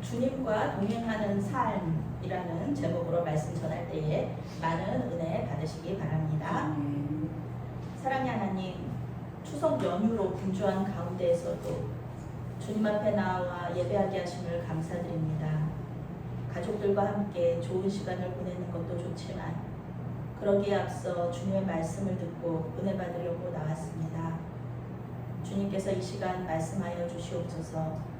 주님과 동행하는 삶이라는 제목으로 말씀 전할 때에 많은 은혜 받으시기 바랍니다. 사랑의 하나님, 추석 연휴로 분주한 가운데에서도 주님 앞에 나와 예배하게 하심을 감사드립니다. 가족들과 함께 좋은 시간을 보내는 것도 좋지만 그러기에 앞서 주님의 말씀을 듣고 은혜 받으려고 나왔습니다. 주님께서 이 시간 말씀하여 주시옵소서.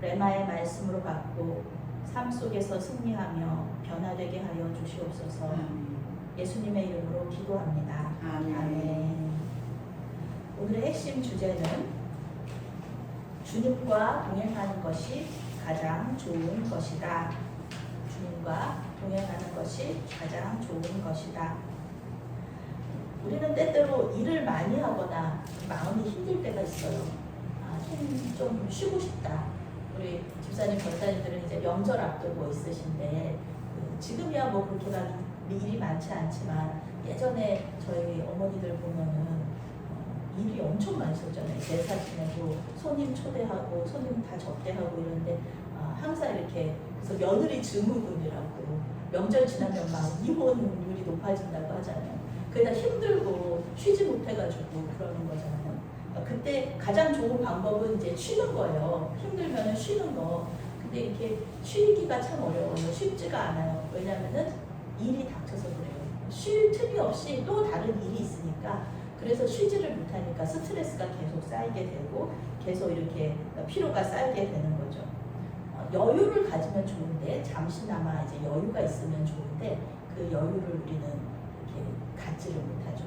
레마의 말씀으로 받고 삶 속에서 승리하며 변화되게 하여 주시옵소서. 예수님의 이름으로 기도합니다. 아멘. 오늘의 핵심 주제는 주님과 동행하는 것이 가장 좋은 것이다. 주님과 동행하는 것이 가장 좋은 것이다. 우리는 때때로 일을 많이 하거나 마음이 힘들 때가 있어요. 좀 쉬고 싶다. 우리 집사님, 권사님들은 이제 명절 앞두고 있으신데 지금이야 뭐 그렇게 막 일이 많지 않지만 예전에 저희 어머니들 보면은 일이 엄청 많으셨잖아요. 제사 지내고 손님 초대하고 손님 다 접대하고 이런데 항상 이렇게 그래서 며느리 증후군이라고 명절 지나면 막 이혼율이 높아진다고 하잖아요. 그게 다 힘들고 쉬지 못해가지고 그러는 거잖아요. 그때 가장 좋은 방법은 이제 쉬는 거예요. 힘들면 쉬는 거. 근데 이렇게 쉬기가 참 어려워요. 쉽지가 않아요. 왜냐하면은 일이 닥쳐서 그래요. 쉴 틈이 없이 또 다른 일이 있으니까. 그래서 쉬지를 못하니까 스트레스가 계속 쌓이게 되고 계속 이렇게 피로가 쌓이게 되는 거죠. 여유를 가지면 좋은데 잠시나마 이제 여유가 있으면 좋은데 그 여유를 우리는 이렇게 갖지를 못하죠.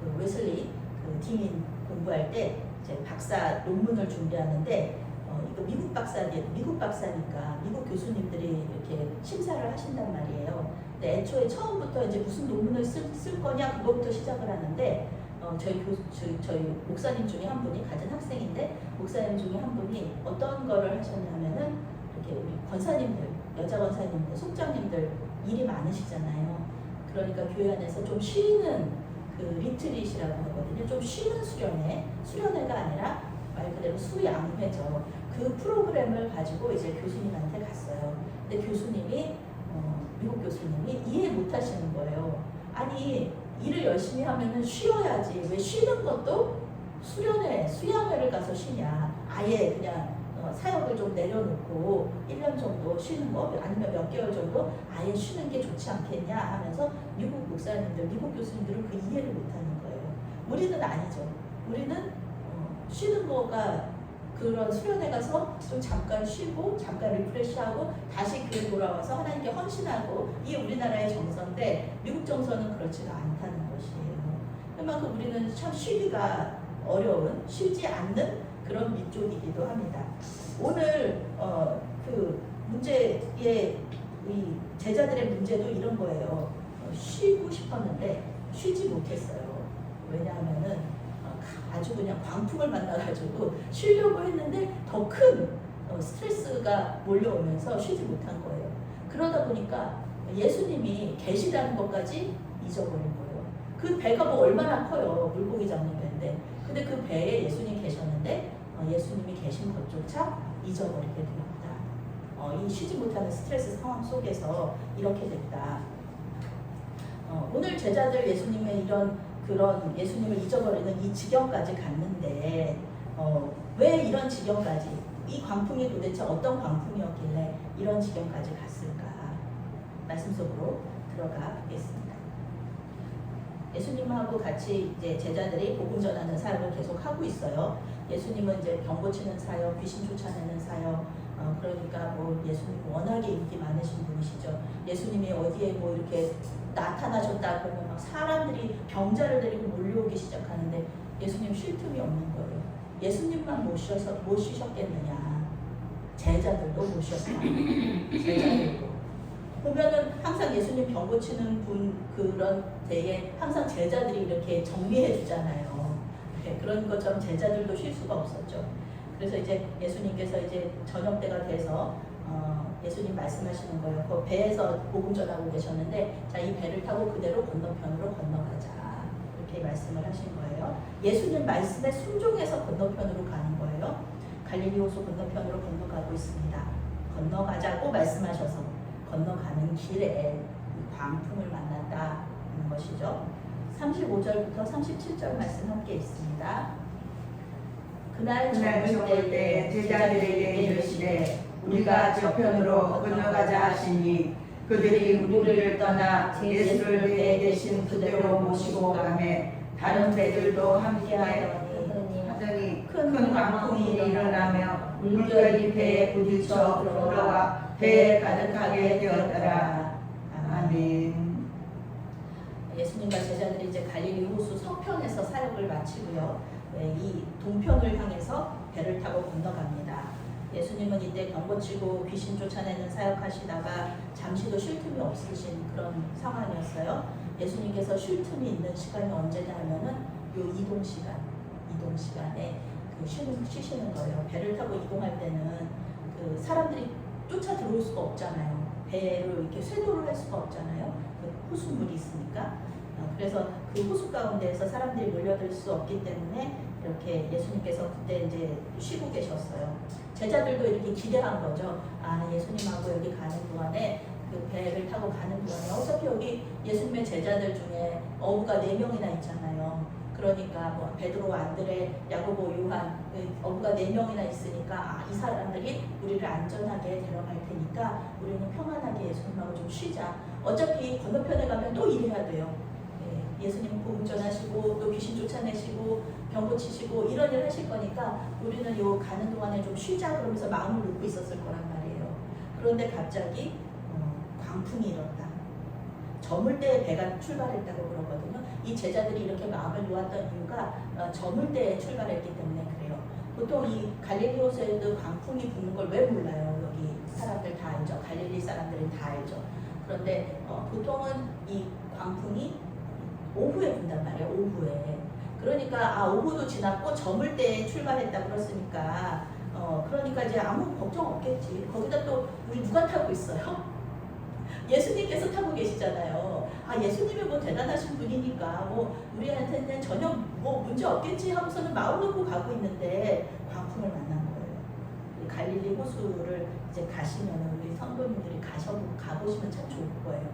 그 웨슬리 디민 공부할 때 이제 박사 논문을 준비하는데 이거 미국 박사니까 미국 교수님들이 이렇게 심사를 하신단 말이에요. 근데 애초에 처음부터 이제 무슨 논문을 쓸 거냐 그거부터 시작을 하는데 저희 목사님 중에 한 분이 가진 학생인데 목사님 중에 한 분이 어떤 거를 하셨냐면은 이렇게 우리 권사님들, 여자 권사님들, 속장님들 일이 많으시잖아요. 그러니까 교회 안에서 좀 쉬는 그 리트릿이라고 하거든요. 좀 쉬는 수련회가 아니라 말 그대로 수양회죠. 그 프로그램을 가지고 이제 교수님한테 갔어요. 근데 교수님이 미국 교수님이 이해 못 하시는 거예요. 아니 일을 열심히 하면은 쉬어야지. 왜 쉬는 것도 수양회를 가서 쉬냐. 아예 그냥 사역을 좀 내려놓고 1년 정도 쉬는 거 아니면 몇 개월 정도 아예 쉬는 게 좋지 않겠냐 하면서 미국 목사님들, 미국 교수님들은 그 이해를 못하는 거예요. 우리는 아니죠. 우리는 쉬는 거가 그런 수련회 가서 좀 잠깐 쉬고 잠깐 리프레시하고 다시 교회 돌아와서 하나님께 헌신하고 이게 우리나라의 정서인데 미국 정서는 그렇지가 않다는 것이에요. 그만큼 우리는 참 쉬기가 어려운, 쉬지 않는 그런 민족이기도 합니다. 오늘 그 문제의 이 제자들의 문제도 이런 거예요. 쉬고 싶었는데 쉬지 못했어요. 왜냐하면은 아주 그냥 광풍을 만나가지고 쉬려고 했는데 더 큰 스트레스가 몰려오면서 쉬지 못한 거예요. 그러다 보니까 예수님이 계시다는 것까지 잊어버린 거예요. 그 배가 뭐 얼마나 커요. 물고기 잡는 배인데. 근데 그 배에 예수님이 계셨는데 예수님이 계신 것조차 잊어버리게 됩니다. 이 쉬지 못하는 스트레스 상황 속에서 이렇게 됐다. 오늘 제자들 예수님의 그런 예수님을 잊어버리는 이 지경까지 갔는데 왜 이런 지경까지 이 광풍이 도대체 어떤 광풍이었길래 이런 지경까지 갔을까? 말씀 속으로 들어가 보겠습니다. 예수님하고 같이 이제 제자들이 복음 전하는 사역을 계속 하고 있어요. 예수님은 이제 병 고치는 사역, 귀신 쫓아내는 사역, 그러니까 뭐 예수님 워낙에 인기 많으신 분이시죠. 예수님이 어디에 뭐 이렇게 나타나셨다 그러면 막 사람들이 병자를 데리고 몰려오기 시작하는데 예수님 쉴 틈이 없는 거예요. 예수님만 못 쉬셨겠느냐? 제자들도 못 쉬었다. 제자들도. 보면은 항상 예수님 병 고치는 분 그런 때에 항상 제자들이 이렇게 정리해 주잖아요. 그런 것처럼 제자들도 쉴 수가 없었죠. 그래서 이제 예수님께서 이제 저녁 때가 돼서 예수님 말씀하시는 거예요. 그 배에서 복음 전하고 계셨는데 자, 이 배를 타고 그대로 건너편으로 건너가자. 이렇게 말씀을 하신 거예요. 예수님 말씀에 순종해서 건너편으로 가는 거예요. 갈릴리 호수 건너편으로 건너가고 있습니다. 건너가자고 말씀하셔서 건너가는 길에 광풍을 만났다는 것이죠. 35절부터 37절 말씀 함께 있습니다. 그날 저물 때 제자들에게 이르시되 우리가 저편으로 건너가자 하시니 그들이 우리를 떠나 예수를 배에 계신 그대로 모시고 가매 다른 배들도 함께 하더니 큰 광풍이 일어나며 물결이 배에 부딪혀 들어와 배에 가득하게 되었더라. 아멘. 예수님과 제자들이 이제 갈릴리 호수 서편에서 사역을 마치고요. 이 동편을 향해서 배를 타고 건너갑니다. 예수님은 이때 병고치고 귀신 쫓아내는 사역하시다가 잠시도 쉴 틈이 없으신 그런 상황이었어요. 예수님께서 쉴 틈이 있는 시간이 언제냐 하면은 요 이동 시간에 쉬시는 거예요. 배를 타고 이동할 때는 그 사람들이 쫓아 들어올 수가 없잖아요. 배를 이렇게 쇄도를 할 수가 없잖아요. 그 호수물이 있으니까. 그래서 그 호수 가운데에서 사람들이 몰려들 수 없기 때문에 이렇게 예수님께서 그때 이제 쉬고 계셨어요. 제자들도 이렇게 기대한 거죠. 아, 예수님하고 여기 가는 동안에 그 배를 타고 가는 동안에 어차피 여기 예수님의 제자들 중에 어부가 4명이나 있잖아요. 그러니까 뭐 베드로, 안드레, 야고보, 요한 어부가 4명이나 있으니까 아, 이 사람들이 우리를 안전하게 데려갈 테니까 우리는 평안하게 예수님하고 좀 쉬자. 어차피 건너편에 가면 또 일해야 돼요. 예수님 복음 전하시고 또 귀신 쫓아내시고 병 고치시고 이런 일 하실 거니까 우리는 요 가는 동안에 좀 쉬자 그러면서 마음을 놓고 있었을 거란 말이에요. 그런데 갑자기 광풍이 일었다. 저물 때에 배가 출발했다고 그러거든요. 이 제자들이 이렇게 마음을 놓았던 이유가 저물 때에 출발했기 때문에 그래요. 보통 이 갈릴리 호수에도 광풍이 부는 걸 왜 몰라요? 여기 사람들 다 알죠. 갈릴리 사람들은 다 알죠. 그런데 보통은 이 광풍이 오후에 분단 말이에요. 오후에. 그러니까 오후도 지났고 저물 때에 출발했다 그랬으니까 그러니까 이제 아무 걱정 없겠지. 거기다 또 우리 누가 타고 있어요? 예수님께서 타고 계시잖아요. 아, 예수님이 뭐 대단하신 분이니까 뭐 우리한테는 전혀 뭐 문제 없겠지 하고서는 마음 놓고 가고 있는데 광풍을 만난 거예요. 갈릴리 호수를 이제 가시면 우리 성도님들이 가보시면 참 좋을 거예요.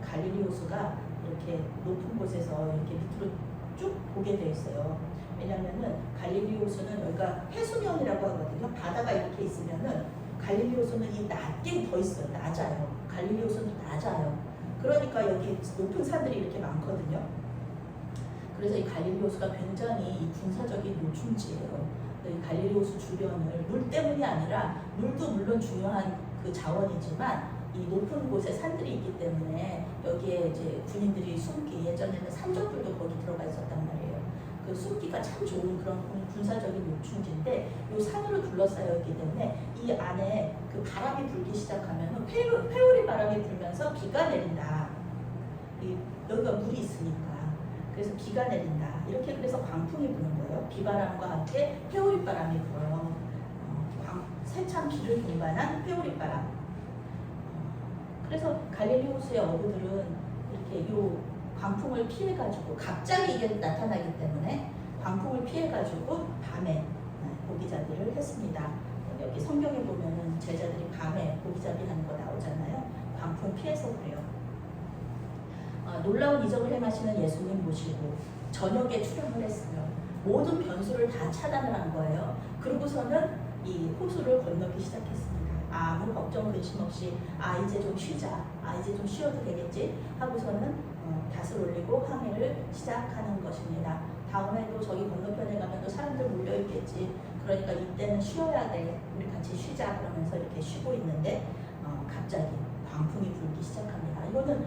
갈릴리 호수가 이렇게 높은 곳에서 이렇게 밑으로 쭉 보게 돼 있어요. 왜냐하면은 갈릴리 호수는 여기가 해수면이라고 하거든요. 바다가 이렇게 있으면은 갈릴리 호수는 이 낮게 더 있어요. 낮아요. 갈릴리 호수는 낮아요. 그러니까 여기 높은 산들이 이렇게 많거든요. 그래서 이 갈릴리 호수가 굉장히 군사적인 요충지예요. 이 갈릴리 호수 주변을 물 때문이 아니라 물도 물론 중요한 그 자원이지만 이 높은 곳에 산들이 있기 때문에 여기에 이제 군인들이 숨기 예전에는 산적들도 거기 들어가 있었단 말이에요. 그 숨기가 참 좋은 그런 군사적인 요충지인데 이 산으로 둘러싸여 있기 때문에 이 안에 그 바람이 불기 시작하면 회오리 바람이 불면서 비가 내린다. 여기가 물이 있으니까 그래서 비가 내린다. 이렇게 그래서 광풍이 부는 거예요. 비바람과 함께 회오리 바람이 불어요. 세찬 비를 동반한 회오리 바람. 그래서 갈릴리 호수의 어부들은 이렇게 요 광풍을 피해가지고 갑자기 이게 나타나기 때문에 광풍을 피해가지고 밤에 고기잡이를 했습니다. 여기 성경에 보면은 제자들이 밤에 고기잡이하는 거 나오잖아요. 광풍 피해서 그래요. 놀라운 이적을 행하시는 예수님 모시고 저녁에 출항을 했어요. 모든 변수를 다 차단을 한 거예요. 그러고서는 이 호수를 건너기 시작했습니다. 아무 걱정 근심 없이 이제 좀 쉬자, 이제 좀 쉬어도 되겠지 하고서는 닷을 올리고 항해를 시작하는 것입니다. 다음에도 저기 건너편에 가면 또 사람들 몰려있겠지. 그러니까 이때는 쉬어야 돼. 우리 같이 쉬자 그러면서 이렇게 쉬고 있는데 갑자기 광풍이 불기 시작합니다. 이거는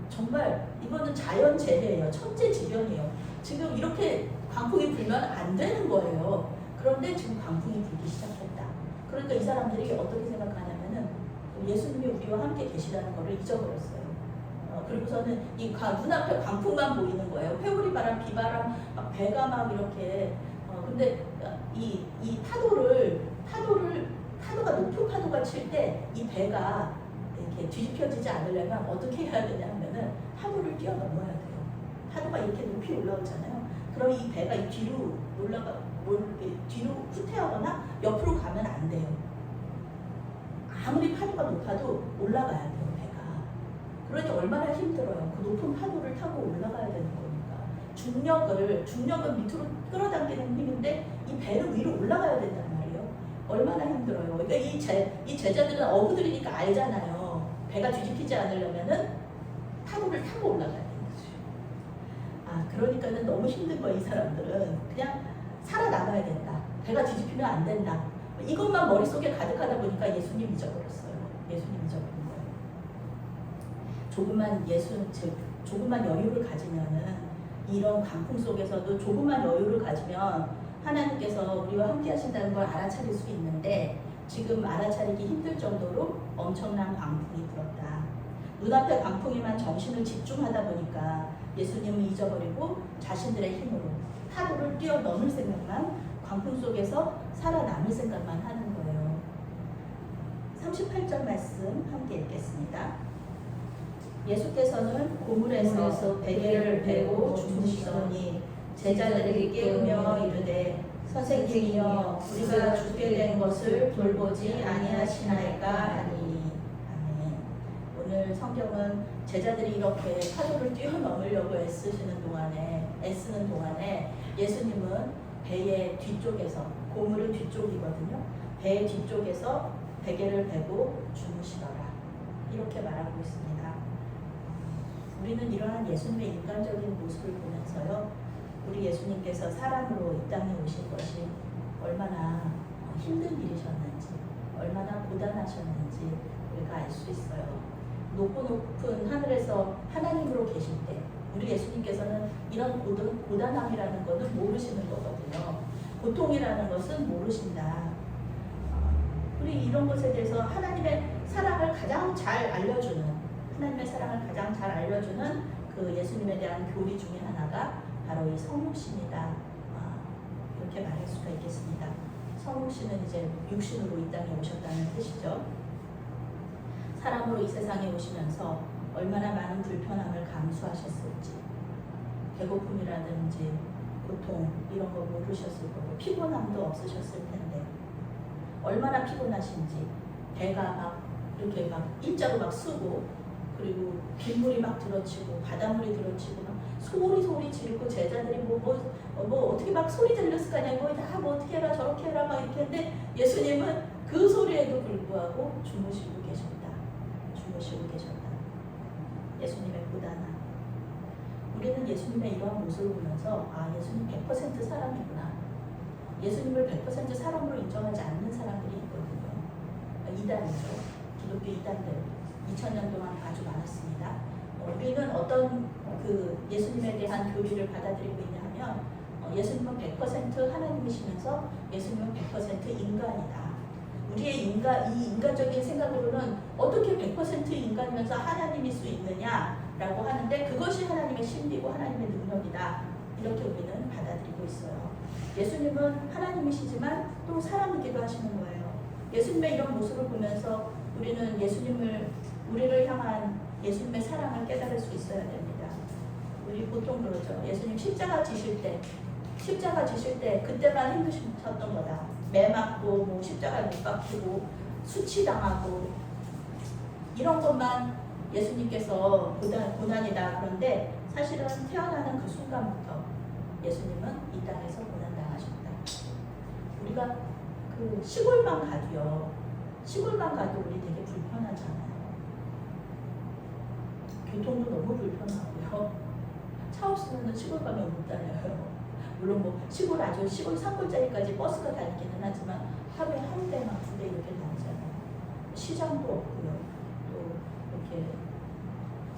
정말 이거는 자연재해예요. 천재지변이에요. 지금 이렇게 광풍이 불면 안 되는 거예요. 그런데 지금 광풍이 불기 시작했다. 그러니까 이 사람들이 어떻게 생각하냐면은 예수님이 우리와 함께 계시다는 것을 잊어버렸어요. 그리고서는 이 눈앞에 광풍만 보이는 거예요. 회오리 바람, 비바람, 막 배가 막 이렇게. 근데 이 파도가 높은 파도가 칠 때 이 배가 이렇게 뒤집혀지지 않으려면 어떻게 해야 되냐 하면은 파도를 뛰어넘어야 돼요. 파도가 이렇게 높이 올라오잖아요. 그럼 이 배가 뒤로 뒤로 후퇴하거나 옆으로 파도가 높아도 올라가야 돼요, 배가. 그러니 얼마나 힘들어요. 그 높은 파도를 타고 올라가야 되는 거니까. 중력은 밑으로 끌어당기는 힘인데 이 배는 위로 올라가야 된단 말이에요. 얼마나 힘들어요. 그러니까 이 제자들은 어부들이니까 알잖아요. 배가 뒤집히지 않으려면은 파도를 타고 올라가야 되는 거죠. 그러니까는 너무 힘든 거예요. 이 사람들은 그냥 살아남아야 된다. 배가 뒤집히면 안 된다. 이것만 머릿속에 가득하다 보니까 예수님 잊어버렸어요. 예수님 잊어버린 거예요. 조금만 여유를 가지면은 이런 광풍 속에서도 조금만 여유를 가지면 하나님께서 우리와 함께 하신다는 걸 알아차릴 수 있는데 지금 알아차리기 힘들 정도로 엄청난 광풍이 불었다. 눈앞의 광풍에만 정신을 집중하다 보니까 예수님을 잊어버리고 자신들의 힘으로 파도를 뛰어넘을 생각만, 광풍 속에서 살아남을 생각만 하는 거예요. 38절 말씀 함께 읽겠습니다. 예수께서는 고물에서 베개를 베고 주무시더니 제자들이 깨우며 이르되 선생님이여 우리가 죽게 된 것을 돌보지 아니하시나이까 하니. 아멘. 오늘 성경은 제자들이 이렇게 파도를 뛰어넘으려고 애쓰는 동안에 예수님은 배의 뒤쪽에서, 고물은 뒤쪽이거든요. 배의 뒤쪽에서 베개를 베고 주무시더라. 이렇게 말하고 있습니다. 우리는 이러한 예수님의 인간적인 모습을 보면서요, 우리 예수님께서 사람으로 이 땅에 오신 것이 얼마나 힘든 일이셨는지, 얼마나 고단하셨는지 우리가 알 수 있어요. 높은 하늘에서 하나님으로 계실 때 우리 예수님께서는 이런 고단함이라는 것은 모르시는 거거든요. 고통이라는 것은 모르신다. 우리 이런 것에 대해서 하나님의 사랑을 가장 잘 알려주는 그 예수님에 대한 교리 중에 하나가 바로 이 성육신이다. 이렇게 말할 수가 있겠습니다. 성육신은 이제 육신으로 이 땅에 오셨다는 뜻이죠. 사람으로 이 세상에 오시면서 얼마나 많은 불편함을 감수하셨을지, 배고픔이라든지 고통 이런 거 모르셨을 거고 피곤함도 없으셨을 텐데 얼마나 피곤하신지, 배가 막 이렇게 막 일자로 막 쓰고, 그리고 빗물이 막 들어치고 바닷물이 들어치고 막 소리 지르고, 제자들이 뭐 어떻게 막 소리 들렸을 거 아니야. 뭐 어떻게 해라 저렇게 해라 막 이렇게 했는데 예수님은 그 소리에도 불구하고 주무시고 계셨다. 예수님의 고단함. 우리는 예수님의 이러한 모습을 보면서 예수님 100% 사람이구나. 예수님을 100% 사람으로 인정하지 않는 사람들이 있거든요. 이단이죠. 기독교 이단들 2000년 동안 아주 많았습니다. 우리는 어떤 그 예수님에 대한 교리를 받아들이고 있냐 하면 예수님은 100% 하나님이시면서 예수님은 100% 인간이다. 우리의 이 인간적인 생각으로는 어떻게 100% 인간이면서 하나님일 수 있느냐라고 하는데 그것이 하나님의 신비고 하나님의 능력이다. 이렇게 우리는 받아들이고 있어요. 예수님은 하나님이시지만 또 사람이기도 하시는 거예요. 예수님의 이런 모습을 보면서 우리는 우리를 향한 예수님의 사랑을 깨달을 수 있어야 됩니다. 우리 보통 그러죠. 예수님 십자가 지실 때 그때만 힘드셨던 거다. 매 맞고 뭐 십자가에 못 박히고 수치당하고 이런 것만 예수님께서 고난이다. 그런데 사실은 태어나는 그 순간부터 예수님은 이 땅에서 고난당하셨다. 우리가 그 시골만 가도 우리 되게 불편하잖아요. 교통도 너무 불편하고요. 차 없으면 시골 가면 못 다녀요. 물론 뭐 아주 시골 산골짜리까지 버스가 다니기는 하지만 하루에 한 대만 두 대 이렇게 다니잖아요. 시장도 없고요. 또 이렇게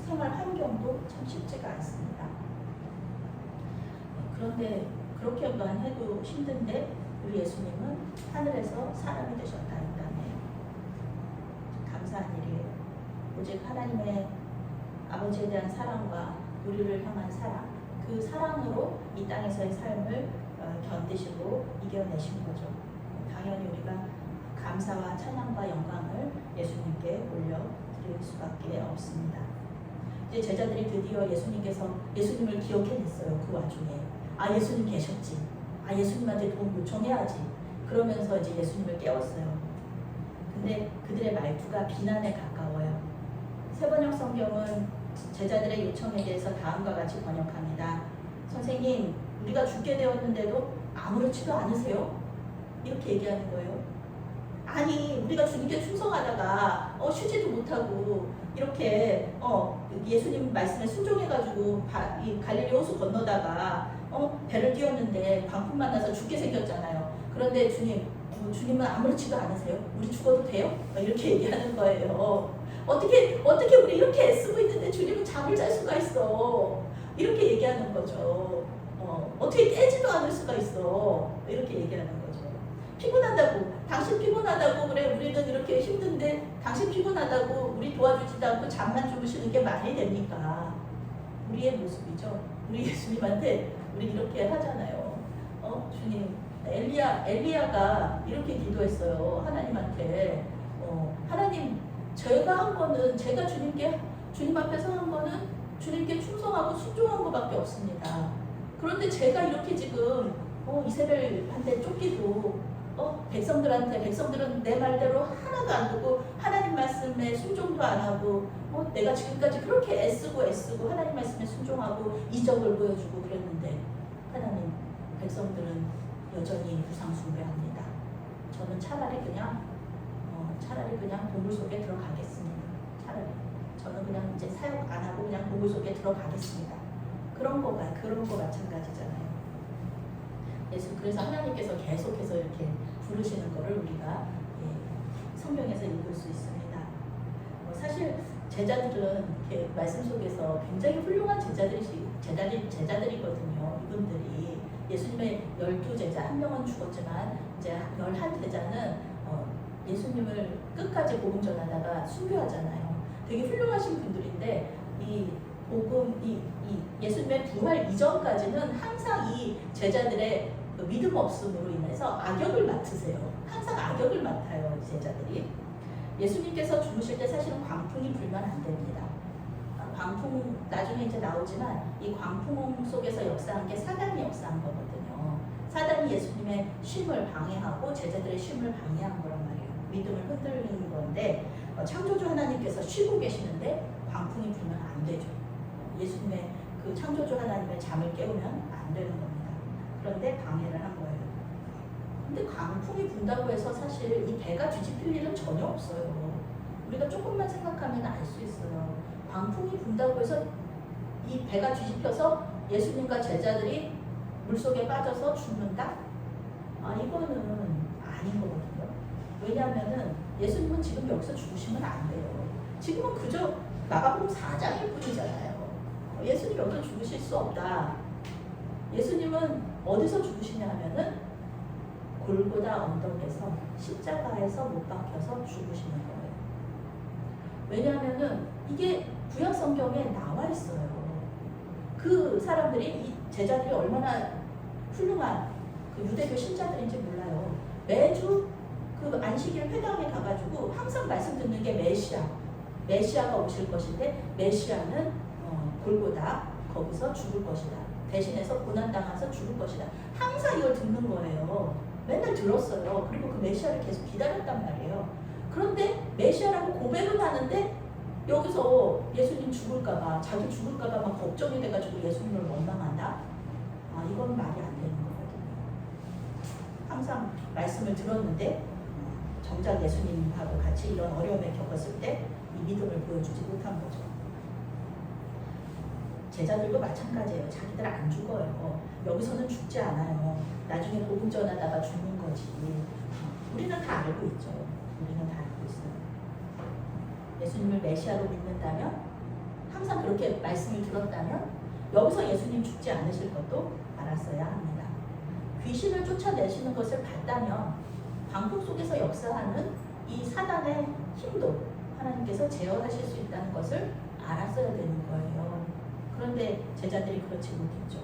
생활 환경도 참 쉽지가 않습니다. 그런데 그렇게만 해도 힘든데 우리 예수님은 하늘에서 사람이 되셨다. 이 땅에. 감사한 일이에요. 오직 하나님의 아버지에 대한 사랑과 우리를 향한 사랑, 그 사랑으로 이 땅에서의 삶을 견디시고 이겨내신 거죠. 당연히 우리가 감사와 찬양과 영광을 예수님께 올려드릴 수밖에 없습니다. 이제 제자들이 드디어 예수님을 기억해냈어요. 그 와중에 예수님 계셨지. 예수님한테 도움 요청해야지. 그러면서 이제 예수님을 깨웠어요. 근데 그들의 말투가 비난에 가까워요. 세번역 성경은 제자들의 요청에 대해서 다음과 같이 번역합니다. 선생님, 우리가 죽게 되었는데도 아무렇지도 않으세요? 이렇게 얘기하는 거예요. 아니, 우리가 주님께 충성하다가 쉬지도 못하고 이렇게 예수님 말씀에 순종해가지고 이 갈릴리 호수 건너다가 배를 띄웠는데 광풍 만나서 죽게 생겼잖아요. 그런데 주님은 아무렇지도 않으세요? 우리 죽어도 돼요? 이렇게 얘기하는 거예요. 어떻게 우리 이렇게 애쓰고 있는데 주님은 잠을 잘 수가 있어? 이렇게 얘기하는 거죠. 어떻게 깨지도 않을 수가 있어? 이렇게 얘기하는 거죠. 피곤하다고, 당신 피곤하다고, 그래 우리는 이렇게 힘든데 당신 피곤하다고 우리 도와주지도 않고 잠만 주무시는 게 말이 됩니까? 우리의 모습이죠. 우리 예수님한테 우리 이렇게 하잖아요. 주님, 엘리야가 이렇게 기도했어요. 하나님한테. 하나님, 제가 주님 앞에서 한 거는 주님께 충성하고 순종한 것밖에 없습니다. 그런데 제가 이렇게 지금 이세벨한테 쫓기도 백성들은 내 말대로 하나도 안 듣고 하나님 말씀에 순종도 안 하고 내가 지금까지 그렇게 애쓰고 하나님 말씀에 순종하고 이적을 보여주고 그랬는데 하나님, 백성들은 여전히 우상 숭배합니다. 저는 차라리 그냥 보물 속에 들어가겠습니다. 차라리 저는 그냥 이제 사역 안 하고 그냥 보물 속에 들어가겠습니다. 그런 거 마찬가지잖아요. 그래서 하나님께서 계속해서 이렇게 부르시는 것을 우리가 성경에서 읽을 수 있습니다. 사실 제자들은 이렇게 말씀 속에서 굉장히 훌륭한 제자들이거든요. 이분들이 예수님의 12제자, 한 명은 죽었지만 이제 11제자는 예수님을 끝까지 복음 전하다가 순교하잖아요. 되게 훌륭하신 분들인데 이 예수님의 부활 이전까지는 항상 이 제자들의 믿음 없음으로 인해서 악역을 맡으세요. 항상 악역을 맡아요, 이 제자들이. 예수님께서 죽으실 때 사실은 광풍이 불면 안 됩니다. 광풍 나중에 이제 나오지만 이 광풍 속에서 역사한 게 사단이 역사한 거거든요. 사단이 예수님의 쉼을 방해하고 제자들의 쉼을 방해한 거란 말이에요. 믿음을 흔들리는 건데 창조주 하나님께서 쉬고 계시는데 광풍이 불면 안 되죠. 예수님의 그 창조주 하나님의 잠을 깨우면 안 되는 겁니다. 그런데 방해를 한 거예요. 근데 광풍이 분다고 해서 사실 이 배가 뒤집힐 일은 전혀 없어요. 우리가 조금만 생각하면 알 수 있어요. 광풍이 분다고 해서 이 배가 뒤집혀서 예수님과 제자들이 물속에 빠져서 죽는다? 이거는 아닌 거거든요. 왜냐하면은 예수님은 지금 여기서 죽으시면 안 돼요. 지금은 그저 마가복음 4장일 뿐이잖아요. 예수님 여기서 죽으실 수 없다. 예수님은 어디서 죽으시냐 하면은 골고다 언덕에서 십자가에서 못 박혀서 죽으시는 거예요. 왜냐하면은 이게 구약 성경에 나와 있어요. 그 사람들이, 이 제자들이 얼마나 훌륭한 그 유대교 신자들인지 몰라요. 매주 그 안식일 회당에 가가지고 항상 말씀 듣는 게 메시아가 오실 것인데 메시아는 골고다 거기서 죽을 것이다. 대신해서 고난당해서 죽을 것이다. 항상 이걸 듣는 거예요. 맨날 들었어요. 그리고 그 메시아를 계속 기다렸단 말이에요. 그런데 메시아라고 고백은 하는데 여기서 예수님 죽을까봐, 자기 죽을까봐 막 걱정이 돼가지고 예수님을 원망한다? 이건 말이 안 되는 거거든요. 항상 말씀을 들었는데 정작 예수님하고 같이 이런 어려움에 겪었을 때 이 믿음을 보여주지 못한 거죠. 제자들도 마찬가지예요. 자기들 안 죽어요. 여기서는 죽지 않아요. 나중에 복음 전하다가 죽는 거지. 우리는 다 알고 있죠. 우리는 다 알고 있어요. 예수님을 메시아로 믿는다면, 항상 그렇게 말씀을 들었다면 여기서 예수님 죽지 않으실 것도 알았어야 합니다. 귀신을 쫓아내시는 것을 봤다면 광풍 속에서 역사하는 이 사단의 힘도 하나님께서 제어하실 수 있다는 것을 알았어야 되는 거예요. 그런데 제자들이 그렇지 못했죠.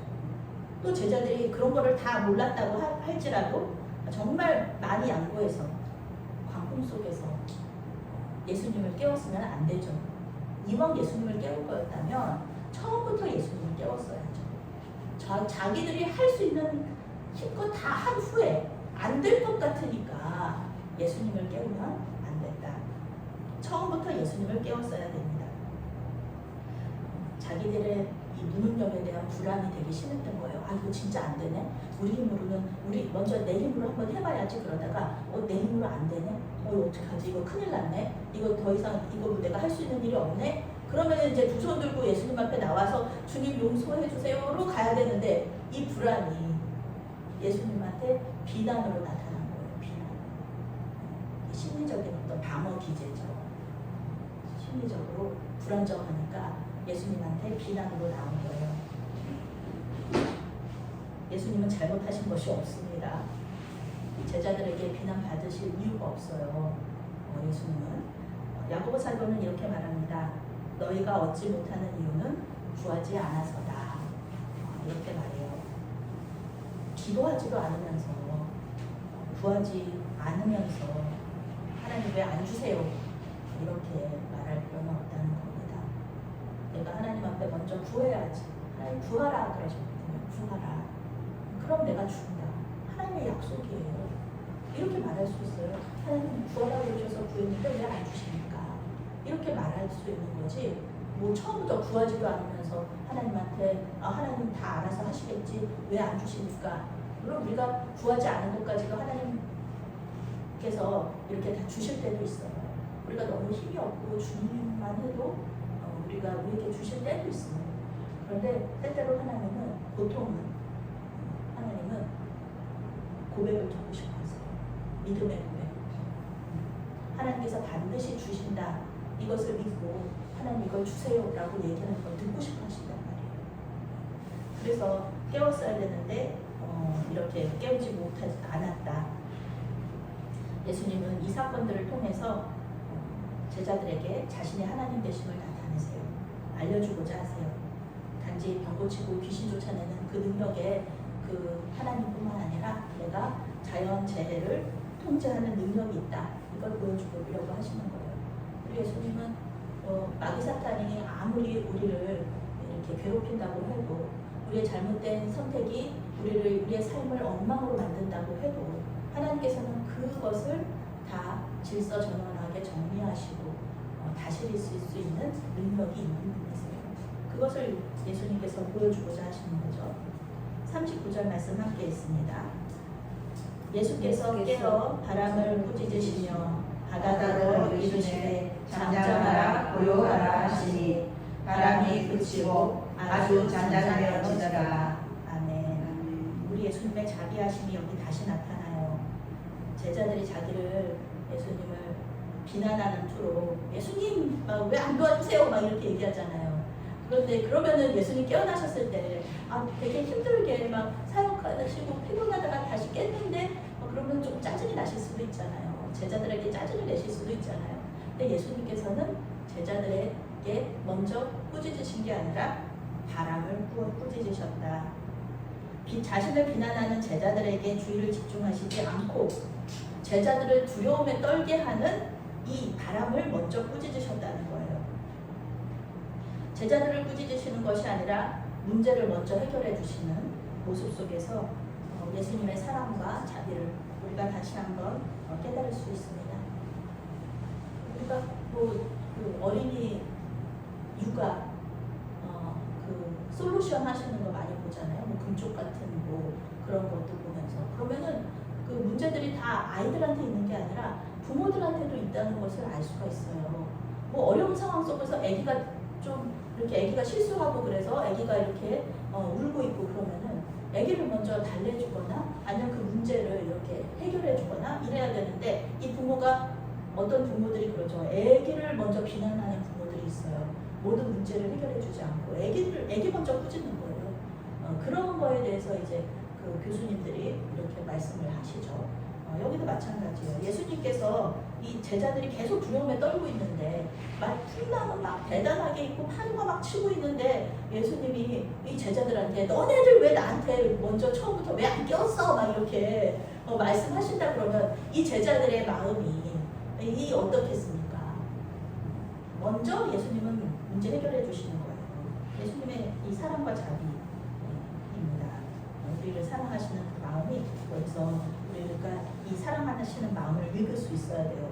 또 제자들이 그런 거를 다 몰랐다고 할지라도 정말 많이 양보해서 광풍 속에서 예수님을 깨웠으면 안 되죠. 이왕 예수님을 깨울 거였다면 처음부터 예수님을 깨웠어야죠. 자기들이 할 수 있는 힘껏 다 한 후에 안 될 것 같으니까 예수님을 깨우면 안 되는 겁니다. 처음부터 예수님을 깨웠어야 됩니다. 자기들의 이 무능력에 대한 불안이 되게 심했던 거예요. 아, 이거 진짜 안 되네. 우리 힘으로는 우리 먼저 내 힘으로 한번 해봐야지. 그러다가 내 힘으로 안 되네. 어떡하지? 이거 큰일 났네. 이거 더 이상 이거 내가 할 수 있는 일이 없네. 그러면 이제 두 손 들고 예수님 앞에 나와서 주님 용서해 주세요로 가야 되는데 이 불안이 예수님한테 비난으로 나타난 거예요. 비난. 심리적인 어떤 방어 기제죠. 심리적으로 불안정하니까 예수님한테 비난으로 나온 거예요. 예수님은 잘못하신 것이 없습니다. 제자들에게 비난받으실 이유가 없어요. 예수님은 야고보 사도는 이렇게 말합니다. 너희가 얻지 못하는 이유는 구하지 않아서다. 이렇게 말해요. 기도하지도 않으면서 구하지 않으면서 하나님 왜 안 주세요? 이렇게 말할 필요는 없다는 겁니다. 내가 하나님 앞에 먼저 구해야지. 하나님 구하라 그러셨거든요. 구하라. 그럼 내가 준다. 하나님의 약속이에요. 이렇게 말할 수 있어요. 하나님 구하라 그러셔서 구했는데 왜 안 주십니까? 이렇게 말할 수 있는 거지. 뭐 처음부터 구하지도 않으면서 하나님한테 하나님 다 알아서 하시겠지. 왜 안 주십니까? 물론 우리가 구하지 않은 것까지도 하나님께서 이렇게 다 주실 때도 있어요. 우리가 너무 힘이 없고 주님만 해도 우리가 우리에게 주실 때도 있어요. 그런데 때때로 하나님은 보통은 하나님은 고백을 듣고 싶어 하세요. 믿음의 고백. 하나님께서 반드시 주신다. 이것을 믿고 하나님 이걸 주세요라고 얘기하는 걸 듣고 싶어 하신단 말이에요. 그래서 깨웠어야 되는데 이렇게 깨우지 못하지 않았다. 예수님은 이 사건들을 통해서 제자들에게 자신의 하나님 되심을 나타내세요. 알려주고자 하세요. 단지 병 고치고 귀신 쫓아내는 그 능력에 그 하나님뿐만 아니라 내가 자연 재해를 통제하는 능력이 있다. 이걸 보여주려고 하시는 거예요. 우리 예수님은 마귀 사탄이 아무리 우리를 이렇게 괴롭힌다고 해도 우리의 잘못된 선택이 우리의 삶을 엉망으로 만든다고 해도 하나님께서는 그것을 다 질서정연하게 정리하시고 다스릴 수 있는 능력이 있는 분이세요. 그것을 예수님께서 보여주고자 하시는 거죠. 39절 말씀 함께 있습니다. 예수께서 깨어 바람을 꾸짖으시며 바다로 이르시되 잠잠하라 고요하라 하시니 바람이 그치고 아주 잔잔해지더라. 아멘. 우리 예수님의 자비하심이 여기 다시 나타나요. 제자들이 자기를 예수님을 비난하는 투로 예수님 왜 안 도와주세요 막 이렇게 얘기하잖아요. 그런데 그러면은 예수님 깨어나셨을 때 되게 힘들게 막 사역하시고 피곤하다가 다시 깼는데 그러면 좀 짜증이 나실 수도 있잖아요. 제자들에게 짜증을 내실 수도 있잖아요. 근데 예수님께서는 제자들에게 먼저 꾸짖으신 게 아니라 바람을 꾸짖으셨다. 자신을 비난하는 제자들에게 주의를 집중하시지 않고 제자들을 두려움에 떨게 하는 이 바람을 먼저 꾸짖으셨다는 거예요. 제자들을 꾸짖으시는 것이 아니라 문제를 먼저 해결해 주시는 모습 속에서 예수님의 사랑과 자비를 우리가 다시 한번 깨달을 수 있습니다. 우리가 그 어린이 육아 그 솔루션 하시는 거 많이 보잖아요. 뭐 금쪽 같은 뭐 그런 것도 보면서 그러면은 그 문제들이 다 아이들한테 있는 게 아니라 부모들한테도 있다는 것을 알 수가 있어요. 뭐 어려운 상황 속에서 아기가 좀 이렇게 아기가 실수하고 그래서 아기가 이렇게 울고 있고 그러면은 아기를 먼저 달래주거나 아니면 그 문제를 이렇게 해결해주거나 이래야 되는데 이 부모가 어떤 부모들이 그러죠. 아기를 먼저 비난하는 부모들이 있어요. 모든 문제를 해결해주지 않고 아기 먼저 꾸짖는 거예요. 그런 거에 대해서 이제 그 교수님들이 이렇게 말씀을 하시죠. 여기도 마찬가지예요. 예수님께서 이 제자들이 계속 두려움에 떨고 있는데 풍랑은 막 대단하게 있고 파도가 막 치고 있는데 예수님이 이 제자들한테 너네들 왜 나한테 먼저 처음부터 왜 안 꼈어? 막 이렇게 말씀하신다 그러면 이 제자들의 마음이 어떻겠습니까? 먼저 예수님은 문제 해결해 주시는 거예요. 예수님의 이 사랑과 자비입니다. 우리를 사랑하시는 그 마음이 여기서 우리가 이 사랑하시는 마음을 읽을 수 있어야 돼요.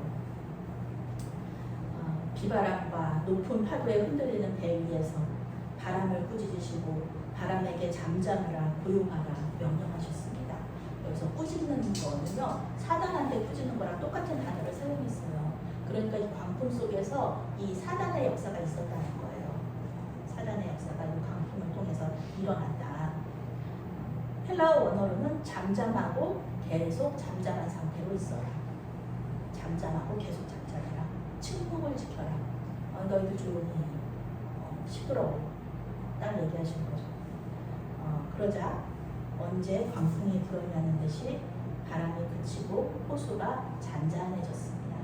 비바람과 높은 파도에 흔들리는 배 위에서 바람을 꾸짖으시고 바람에게 잠잠하라 고요하라 명령하셨습니다. 여기서 꾸짖는 거는요, 사단한테 꾸짖는 거랑 똑같은 단어를 사용했어요. 그러니까 이 광풍 속에서 이 사단의 역사가 있었다는 거예요. 사단의 역사가 이 광풍을 통해서 일어난다. 헬라어 원어로는 잠잠하고 계속 잠잠한 상태로 있어라. 잠잠하고 계속 잠잠해라. 침묵을 지켜라. 너희들 조용히 시끄러워. 딱 얘기하시는 거죠. 그러자 언제 광풍이 불어나는 듯이 바람이 그치고 호수가 잔잔해졌습니다.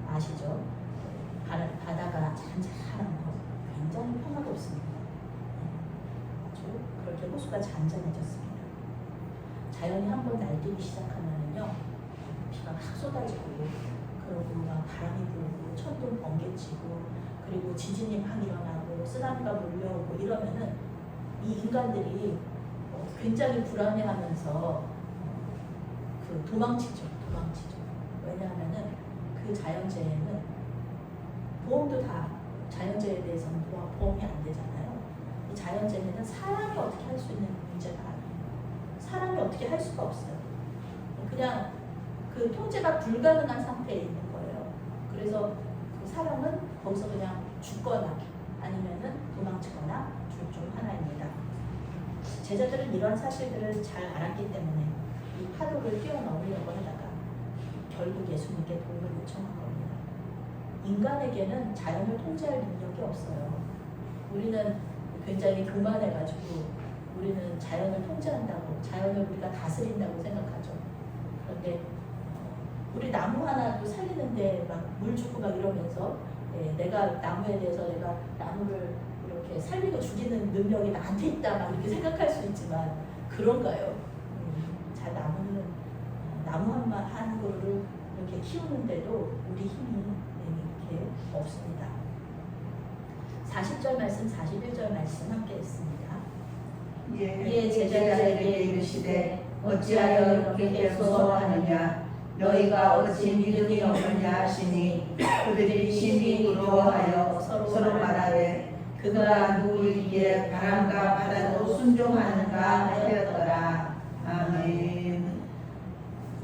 아시죠? 바다가 잔잔한 거 굉장히 평화롭습니다. 아주 그렇게 호수가 잔잔해졌습니다. 자연이 한번 날뛰기 시작하면은요, 비가 막 쏟아지고, 그리고 막 바람이 불고, 천둥 번개치고, 그리고 지진이 막 일어나고, 쓰나미가 몰려오고 이러면은 이 인간들이 굉장히 불안해하면서 도망치죠. 왜냐하면은 그 자연재해는 보험도 다 자연재해에 대해서는 보험이 안 되잖아요. 이 자연재해는 사람이 어떻게 할 수 있는 문제가 아니에요. 사람이 어떻게 할 수가 없어요. 그냥 그 통제가 불가능한 상태에 있는 거예요. 그래서 그 사람은 거기서 그냥 죽거나 아니면은 도망치거나 둘 중 하나입니다. 제자들은 이런 사실들을 잘 알았기 때문에 이 파도를 뛰어넘으려고 하다가 결국 예수님께 도움을 요청한 겁니다. 인간에게는 자연을 통제할 능력이 없어요. 우리는 굉장히 교만해가지고 우리는 자연을 통제한다고, 자연을 우리가 다스린다고 생각하죠. 그런데 우리 나무 하나도 살리는데 막 물 주고 막 이러면서 내가 나무에 대해서 내가 나무를 이렇게 살리고 죽이는 능력이 나한테 있다 막 이렇게 생각할 수 있지만 그런가요? 자, 나무는 나무 한 그루를 이렇게 키우는데도 우리 힘이 이렇게 없습니다. 40절 말씀, 41절 말씀 함께 했습니다. 이에 제자들에게 이르시되 어찌하여 그렇게 무서워하느냐 너희가 어찌 믿음이 없느냐 하시니 그들이 심히 두려워하여 서로 말하되 그가 누구이기에 바람과 바다도 순종하는가 하였더라. 아멘.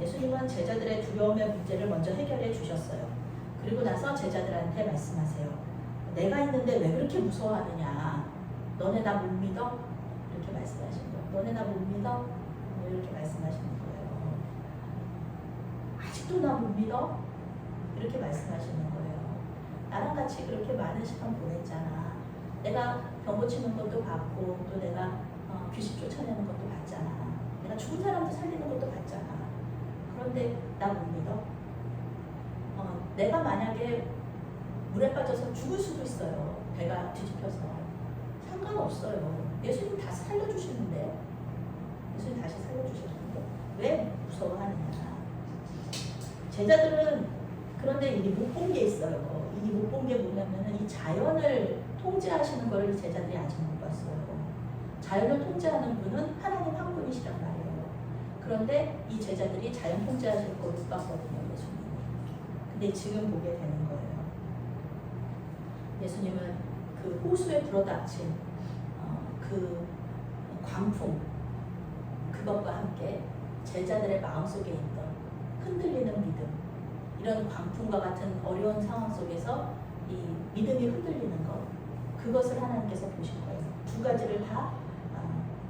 예수님은 제자들의 두려움의 문제를 먼저 해결해 주셨어요. 그리고 나서 제자들한테 말씀하세요. 내가 있는데 왜 그렇게 무서워하느냐? 너네 나 못 믿어? 이렇게 말씀하신 거예요. 너네 나 못 믿어? 이렇게 말씀하시는 거예요. 아직도 나 못 믿어? 이렇게 말씀하시는 거예요. 나랑 같이 그렇게 많은 시간 보냈잖아. 내가 병 고치는 것도 봤고 또 내가 귀신 쫓아내는 것도 봤잖아. 내가 죽은 사람도 살리는 것도 봤잖아. 그런데 나 못 믿어? 내가 만약에 물에 빠져서 죽을 수도 있어요. 배가 뒤집혀서. 상관없어요. 예수님 다시 살려주시는데. 예수님 다시 살려주시는데 왜 무서워하느냐. 제자들은 그런데 이게 못 본 게 있어요. 이 못 본 게 뭐냐면은 이 자연을 통제하시는 걸 제자들이 아직 못 봤어요. 자연을 통제하는 분은 하나님 한 분이시란 말이에요. 그런데 이 제자들이 자연 통제하실 걸 못 봤거든요. 예수님. 근데 지금 보게 되는 거예요. 예수님은 그 호수에 불어닥친 그 광풍 그것과 함께 제자들의 마음속에 있던 흔들리는 믿음, 이런 광풍과 같은 어려운 상황 속에서 이 믿음이 흔들리는 것, 그것을 하나님께서 보신 거예요. 두 가지를 다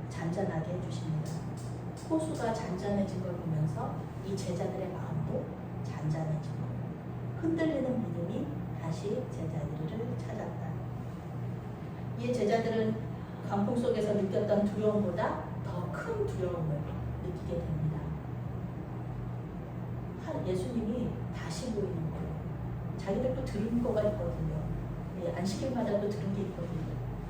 잔잔하게 해주십니다. 호수가 잔잔해진 걸 보면서 이 제자들의 마음도 잔잔해진 거예요. 흔들리는 믿음이 다시 제자들을 찾았다. 이 제자들은 광풍 속에서 느꼈던 두려움보다 더 큰 두려움을 느끼게 됩니다. 예수님이 다시 보이는 거예요. 자기들도 들은 거가 있거든요. 안식일마다도 들은 게 있거든요.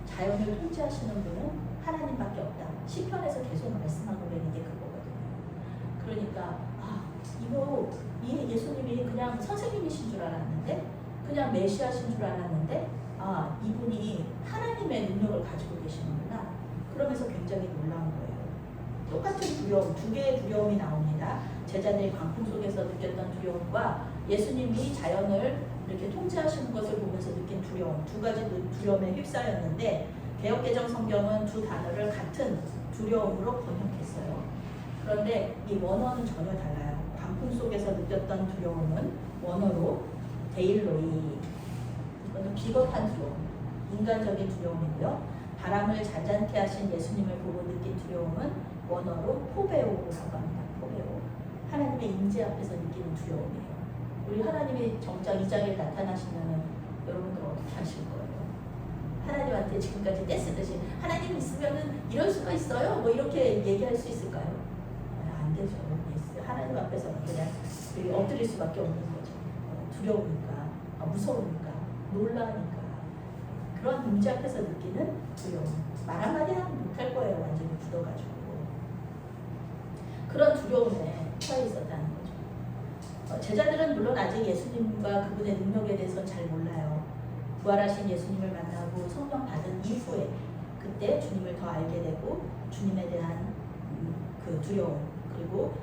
자연을 통제하시는 분은 하나님밖에 없다. 시편에서 계속 말씀하고 있는 게 그거거든요. 그러니까 이 예수님이 그냥 선생님이신 줄 알았는데, 그냥 메시아신 줄 알았는데, 이분이 하나님의 능력을 가지고 계시는구나. 그러면서 굉장히 놀라운 거예요. 똑같은 두려움, 두 개의 두려움이 나옵니다. 제자들이 광풍 속에서 느꼈던 두려움과 예수님이 자연을 이렇게 통제하시는 것을 보면서 느낀 두려움, 두 가지 두려움에 휩싸였는데 개역개정 성경은 두 단어를 같은 두려움으로 번역했어요. 그런데 이 원어는 전혀 달라요. 광풍 속에서 느꼈던 두려움은 원어로 데일로이, 이거는 비겁한 두려움, 인간적인 두려움이고요. 바람을 잔잔케 하신 예수님을 보고 느낀 두려움은 원어로 포베오라고 합니다. 포베오, 하나님의 임재 앞에서 느끼는 두려움이에요. 우리 하나님이 정작 이 자리에 나타나시면 여러분들 어떻게 하실 거예요? 하나님한테 지금까지 떼쓰듯이 하나님 있으면 이럴 수가 있어요? 뭐 이렇게 얘기할 수 있을까요? 안 되죠. 하나님 앞에서는 그냥 엎드릴 수밖에 없는 거죠. 두려우니까, 무서우니까, 놀라니까. 그런 임재 앞에서 느끼는 두려움. 말 한마디 하면 못할 거예요. 완전히 굳어가지고. 그런 두려움에 처해 있었다는 거죠. 제자들은 물론 아직 예수님과 그분의 능력에 대해서는 잘 몰라요. 부활하신 예수님을 만나고 성령 받은 이후에 그때 주님을 더 알게 되고 주님에 대한 그 두려움, 그리고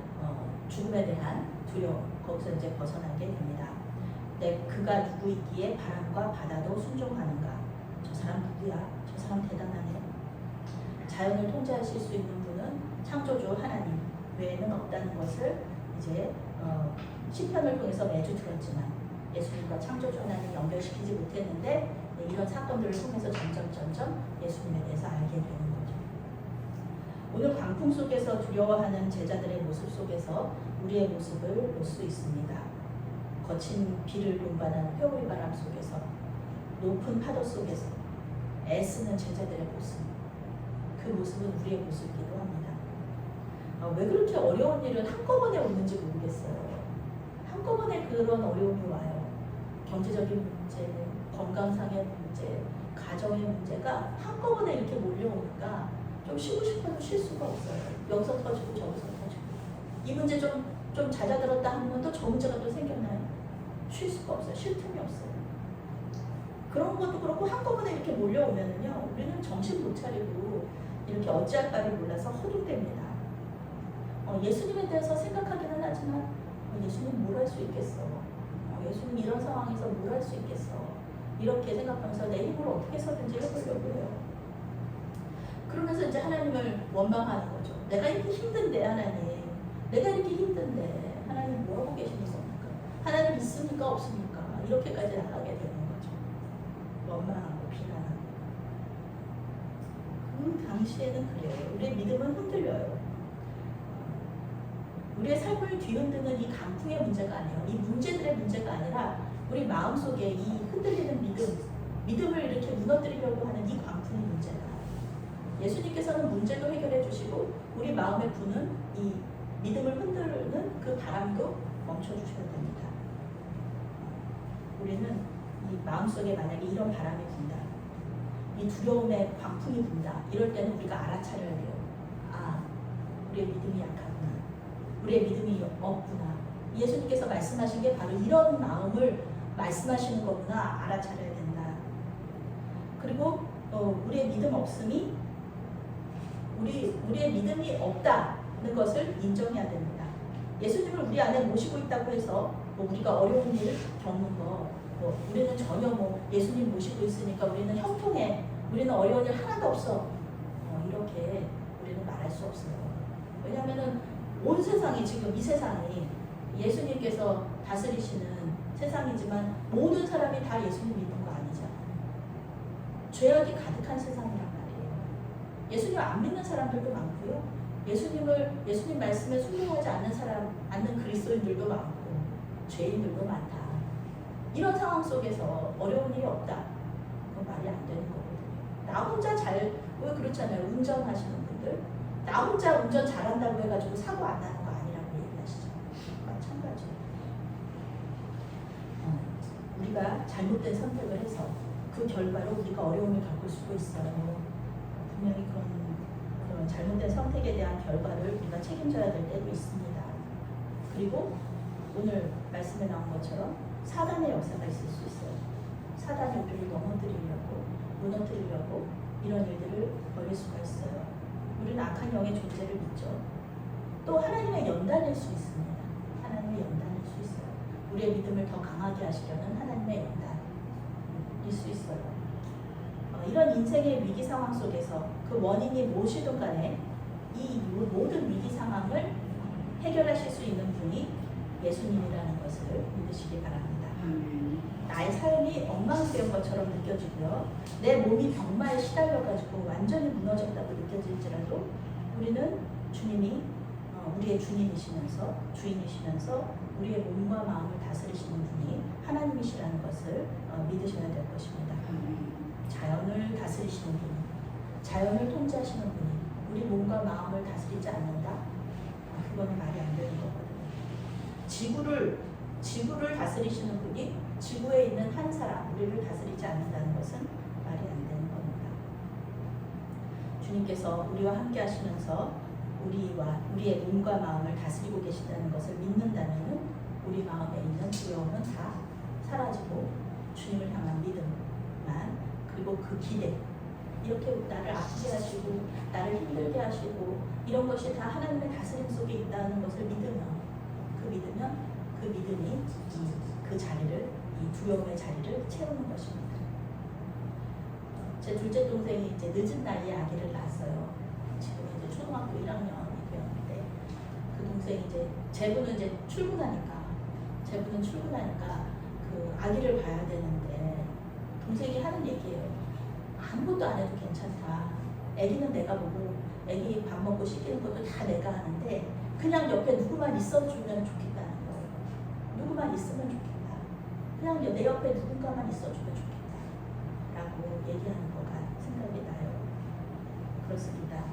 죽음에 대한 두려움, 거기서 이제 벗어나게 됩니다. 그가 누구이기에 바람과 바다도 순종하는가? 저 사람 누구야? 저 사람 대단하네. 자연을 통제하실 수 있는 분은 창조주 하나님 외에는 없다는 것을 이제 시편을 통해서 매주 들었지만 예수님과 창조주 하나님 연결시키지 못했는데 이런 사건들을 통해서 점점 예수님에 대해서 알게 되는 거죠. 오늘 광풍 속에서 두려워하는 제자들의 모습 속에서 우리의 모습을 볼 수 있습니다. 거친 비를 동반한 회오리 바람 속에서, 높은 파도 속에서 애쓰는 제자들의 모습, 그 모습은 우리의 모습이기도 합니다. 왜 그렇게 어려운 일은 한꺼번에 오는지 모르겠어요. 한꺼번에 그런 어려움이 와요. 경제적인 문제, 건강상의 문제, 가정의 문제가 한꺼번에 이렇게 몰려오니까 좀 쉬고 싶어도 쉴 수가 없어요. 여기서 터지고 저기서 터지고. 이 문제 좀 잦아들었다 하면 또 저 문제가 또 생겨나요. 쉴 수가 없어요. 쉴 틈이 없어요. 그런 것도 그렇고 한꺼번에 이렇게 몰려오면은요, 우리는 정신 못 차리고 이렇게 어찌할 바를 몰라서 허둥댑니다. 예수님에 대해서 생각하기는 하지만 예수님 뭘 할 수 있겠어? 예수님 이런 상황에서 뭘 할 수 있겠어? 이렇게 생각하면서 내 힘으로 어떻게 해서든지 해보려고 해요. 그러면서 이제 하나님을 원망하는 거죠. 내가 이렇게 힘든데 하나님, 내가 이렇게 힘든데 하나님 뭐 하고 계시니까? 하나님 있습니까 없습니까? 이렇게까지 나가게 되는 거죠. 원망하고 비난하고. 그 당시에는 그래요. 우리의 믿음은 흔들려요. 우리의 삶을 뒤흔드는 이 강풍의 문제가 아니에요. 이 문제들의 문제가 아니라 우리 마음속에 이 흔들리는 믿음을 이렇게 무너뜨리려고 하는 이 광풍의 문제가, 예수님께서는 문제도 해결해 주시고 우리 마음에 부는 이 믿음을 흔드는 그 바람도 멈춰 주셔야 됩니다. 우리는 이 마음속에 만약에 이런 바람이 분다, 이 두려움의 광풍이 분다, 이럴 때는 우리가 알아차려야 돼요. 우리의 믿음이 약하구나, 우리의 믿음이 없구나. 예수님께서 말씀하신 게 바로 이런 마음을 말씀하시는 거구나, 알아차려야 된다. 그리고 우리의 믿음 없음이 우리의 믿음이 없다는 것을 인정해야 됩니다. 예수님을 우리 안에 모시고 있다고 해서 우리가 어려운 일을 겪는 거, 우리는 전혀 예수님 모시고 있으니까 우리는 형통해, 우리는 어려운 일 하나도 없어, 이렇게 우리는 말할 수 없어요. 왜냐하면은 온 세상이, 지금 이 세상이 예수님께서 다스리시는 세상이지만 모든 사람이 다 예수님 믿는 거 아니잖아요. 죄악이 가득한 세상이란 말이에요. 예수님 안 믿는 사람들도 많고요, 예수님 말씀에 순종하지 않는 그리스도인들도 많고 죄인들도 많다. 이런 상황 속에서 어려운 일이 없다, 그건 말이 안 되는 거거든요. 나 혼자 왜 그렇잖아요. 운전하시는 분들, 나 혼자 운전 잘한다고 해가지고 사고 안 나는 거 아니라고 얘기하시죠. 마찬가지예요. 우리가 잘못된 선택을 해서 그 결과로 우리가 어려움을 겪을 수도 있어요. 분명히 그런 잘못된 선택에 대한 결과를 우리가 책임져야 될 때도 있습니다. 그리고 오늘 말씀에 나온 것처럼 사단의 역사가 있을 수 있어요. 사단이 우리를 무너뜨리려고 이런 일들을 벌일 수가 있어요. 우리는 악한 영의 존재를 믿죠. 또 하나님의 연단일 수 있습니다. 하나님의 연단일 수 있어요. 우리의 믿음을 더 강하게 하시려는 하나님의 연단일 수 있어요. 이런 인생의 위기 상황 속에서 그 원인이 무엇이든 간에 이 모든 위기 상황을 해결하실 수 있는 분이 예수님이라는 것을 믿으시기 바랍니다. 나의 삶이 엉망된 것처럼 느껴지고요. 내 몸이 병마에 시달려가지고 완전히 무너졌다고 느껴질지라도 우리는 주님이 우리의 주님이시면서 주인이시면서 우리의 몸과 마음을 다스리시는 분이 하나님이시라는 것을 믿으셔야 될 것입니다. 자연을 다스리시는 분이, 자연을 통제하시는 분이 우리 몸과 마음을 다스리지 않는다? 그거는 말이 안 되는 거거든요. 지구를 다스리시는 분이 지구에 있는 한 사람, 우리를 다스리지 않는다는 것은 말이 안 되는 겁니다. 주님께서 우리와 함께 하시면서 우리의 몸과 마음을 다스리고 계시다는 것을 믿는다면 우리 마음에 있는 두려움은 다 사라지고 주님을 향한 믿음만, 그리고 그 기대, 이렇게 나를 아프게 하시고 나를 힘들게 하시고 이런 것이 다 하나님의 다스림 속에 있다는 것을 믿으면 그 믿음이 그 자리를, 이 두려움의 자리를 채우는 것입니다. 제 둘째 동생이 이제 늦은 나이에 아기를 낳았어요. 지금 이제 초등학교 1학년이 되었는데 그 동생이 이제 제부는 출근하니까 그 아기를 봐야 되는데 동생이 하는 얘기예요. 아무것도 안 해도 괜찮다. 아기는 내가 보고 아기 밥 먹고 씻기는 것도 다 내가 하는데 그냥 옆에 누구만 있어주면 좋겠다는 거예요. 누구만 있으면 좋겠다. 그냥 내 옆에 누군가만 있어주면 좋겠다 라고 얘기하는 거가 생각이 나요. 그렇습니다.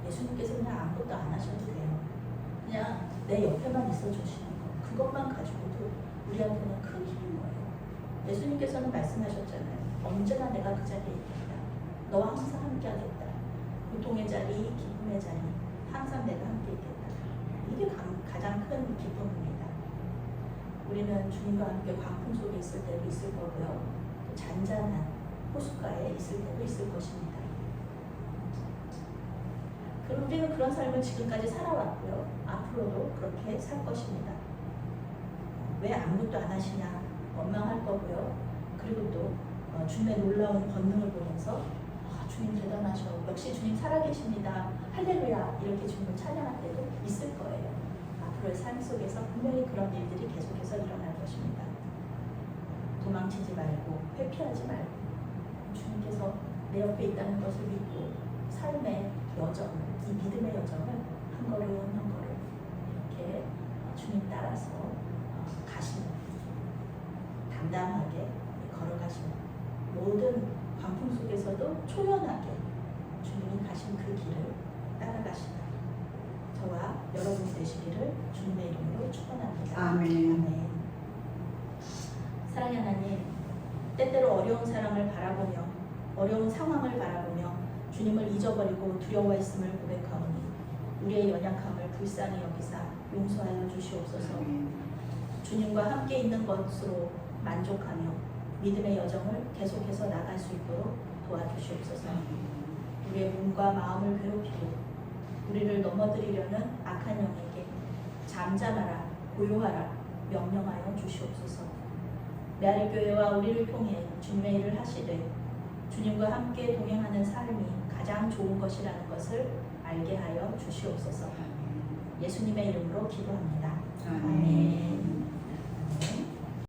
예수님께서 그냥 아무것도 안 하셔도 돼요. 그냥 내 옆에만 있어주시는 거, 그것만 가지고도 우리한테는 큰 힘인 거예요. 예수님께서는 말씀하셨잖아요. 언제나 내가 그 자리에 있겠다. 너와 항상 함께 하겠다. 고통의 자리, 기쁨의 자리, 항상 내가 함께 있겠다. 이게 가장 큰 기쁨입니다. 우리는 주님과 함께 광풍 속에 있을 때도 있을 거고요. 잔잔한 호숫가에 있을 때도 있을 것입니다. 그리고 우리는 그런 삶을 지금까지 살아왔고요. 앞으로도 그렇게 살 것입니다. 왜 아무것도 안 하시냐 원망할 거고요. 그리고 또 주님의 놀라운 권능을 보면서 주님 대단하셔, 역시 주님 살아계십니다, 할렐루야, 이렇게 주님을 찬양할 때도 있을 거예요. 앞으로의 삶 속에서 분명히 그런 일들이 계속해서 일어날 것입니다. 도망치지 말고 회피하지 말고 주님께서 내 옆에 있다는 것을 믿고 삶의 여정, 이 믿음의 여정을 한 걸음 한 걸음 이렇게 주님 따라서 가시는, 담담하게 걸어가시는, 모든 광풍 속에서도 초연하게 주님이 가신 그 길을 따라가시는 저와 여러분이 되시기를 주님의 이름으로 축원합니다. 아멘. 사랑의 하나님, 때때로 어려운 사랑을 바라보며 어려운 상황을 바라보며 주님을 잊어버리고 두려워했음을 고백하오니 우리의 연약함을 불쌍히 여기사 용서하여 주시옵소서. 주님과 함께 있는 것으로 만족하며 믿음의 여정을 계속해서 나갈 수 있도록 도와주시옵소서. 우리의 몸과 마음을 괴롭히고 우리를 넘어뜨리려는 악한 영에게 잠잠하라, 고요하라 명령하여 주시옵소서. 메아리교회와 우리를 통해 주님의 일을 하시되 주님과 함께 동행하는 삶이 가장 좋은 것이라는 것을 알게 하여 주시옵소서. 예수님의 이름으로 기도합니다. 아멘.